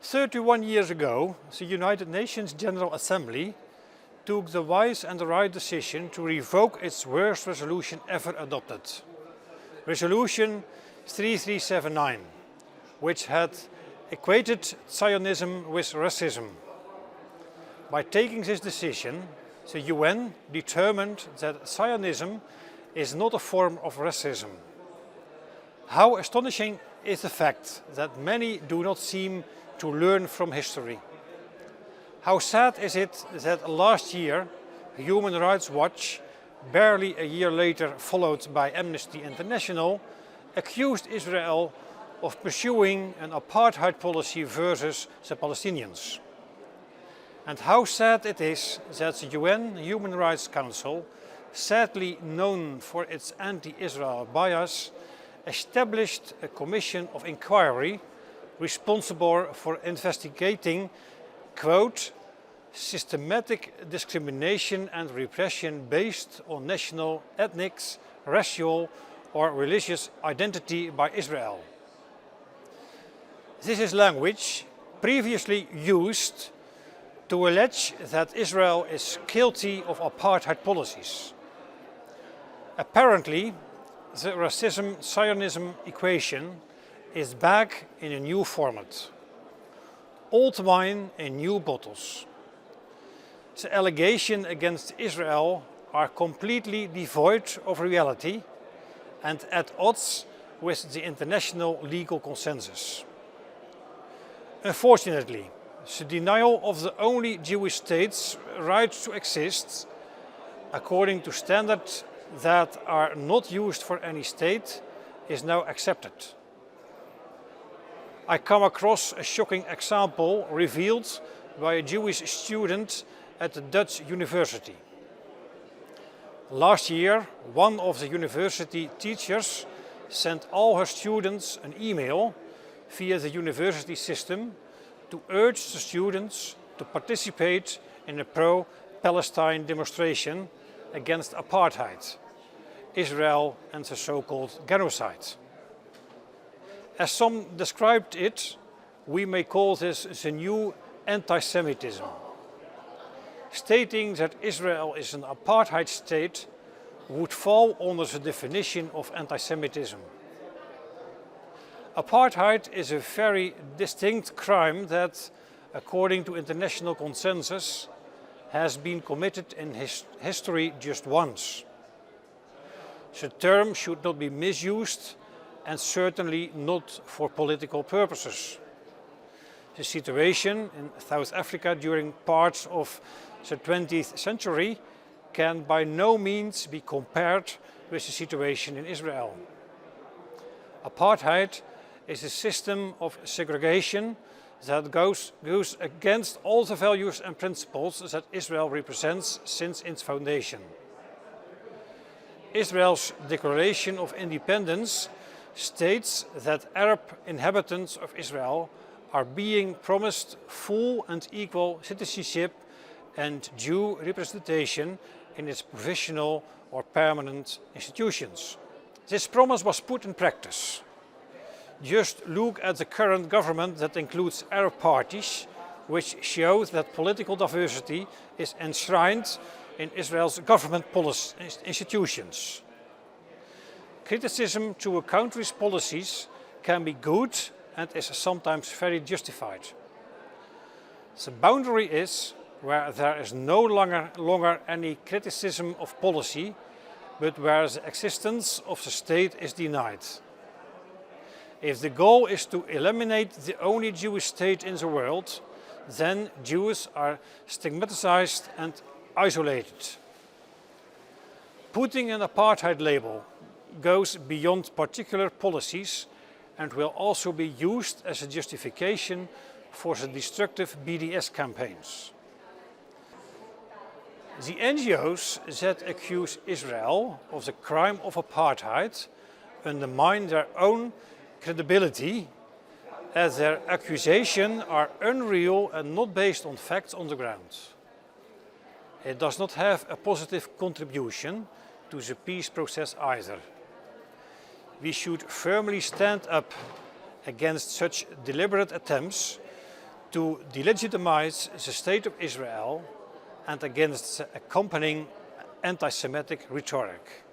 31 years ago, the United Nations General Assembly took the wise and the right decision to revoke its worst resolution ever adopted. Resolution 3379, which had equated Zionism with racism. By taking this decision, the UN determined that Zionism is not a form of racism. How astonishing is the fact that many do not seem to learn from history. How sad is it that last year Human Rights Watch, barely a year later followed by Amnesty International, accused Israel of pursuing an apartheid policy versus the Palestinians. And how sad it is that the UN Human Rights Council, sadly known for its anti-Israel bias, established a commission of inquiry responsible for investigating, quote, systematic discrimination and repression based on national, ethnic, racial or religious identity by Israel. This is language previously used to allege that Israel is guilty of apartheid policies. Apparently, the racism-Zionism equation is back in a new format. Old wine in new bottles. The allegations against Israel are completely devoid of reality and at odds with the international legal consensus. Unfortunately, the denial of the only Jewish state's right to exist, according to standards that are not used for any state, is now accepted. I come across a shocking example revealed by a Jewish student at a Dutch university. Last year, one of the university teachers sent all her students an email via the university system to urge the students to participate in a pro-Palestine demonstration against apartheid, Israel and the so-called genocide. As some described it, we may call this the new anti-Semitism. Stating that Israel is an apartheid state would fall under the definition of anti-Semitism. Apartheid is a very distinct crime that, according to international consensus, has been committed in history just once. The term should not be misused and certainly not for political purposes. The situation in South Africa during parts of the 20th century can by no means be compared with the situation in Israel. Apartheid is a system of segregation that goes against all the values and principles that Israel represents since its foundation. Israel's Declaration of Independence states that Arab inhabitants of Israel are being promised full and equal citizenship and due representation in its provisional or permanent institutions. This promise was put in practice. Just look at the current government that includes Arab parties, which shows that political diversity is enshrined in Israel's government policy institutions. Criticism to a country's policies can be good and is sometimes very justified. The boundary is where there is no longer any criticism of policy, but where the existence of the state is denied. If the goal is to eliminate the only Jewish state in the world, then Jews are stigmatized and isolated. Putting an apartheid label goes beyond particular policies and will also be used as a justification for the destructive BDS campaigns. The NGOs that accuse Israel of the crime of apartheid undermine their own credibility, as their accusations are unreal and not based on facts on the ground. It does not have a positive contribution to the peace process either. We should firmly stand up against such deliberate attempts to delegitimize the State of Israel and against accompanying anti-Semitic rhetoric.